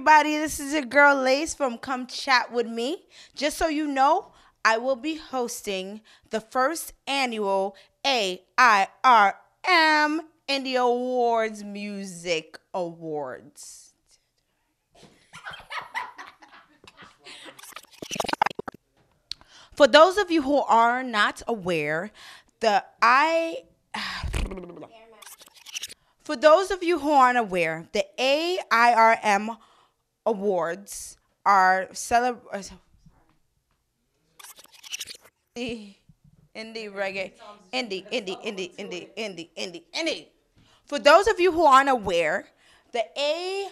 everybody. This is your girl Lace from Come Chat With Me. Just so you know, I will be hosting the first annual AIRM Indie Awards Music Awards. For those of you who are not aware, for those of you who aren't aware, the AIRM Awards are Indie Reggae Indie. For those of you who aren't aware, the A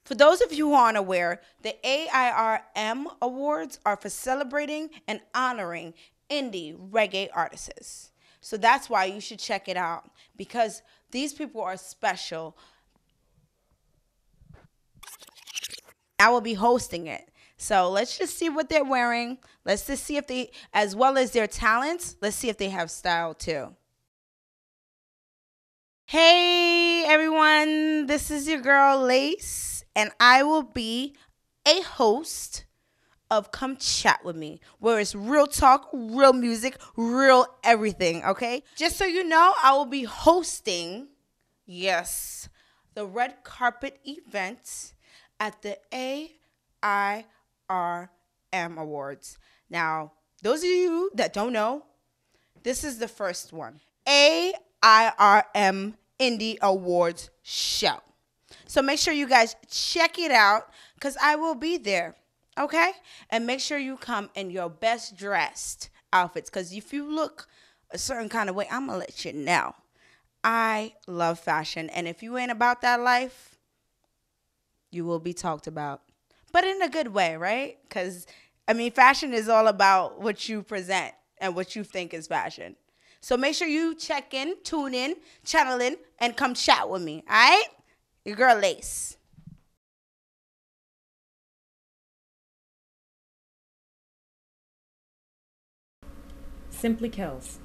For those of you who aren't aware, the AIRM Awards are for celebrating and honoring indie reggae artists. So that's why you should check it out, because these people are special. I will be hosting it. So let's just see what they're wearing. Let's just see if they, as well as their talents, let's see if they have style too. Hey everyone, this is your girl Lace, and I will be a host of Come Chat With Me, where it's real talk, real music, real everything, okay? Just so you know, I will be hosting, yes, the red carpet event at the AIRM Awards. Now, those of you that don't know, this is the first one. AIRM Indie Awards show. So make sure you guys check it out, because I will be there, okay? And make sure you come in your best dressed outfits, because if you look a certain kind of way, I'm going to let you know. I love fashion, and if you ain't about that life, you will be talked about. But in a good way, right? Because, I mean, fashion is all about what you present and what you think is fashion. So make sure you check in, tune in, channel in, and come chat with me, all right? Your girl Lace. Simply Kells.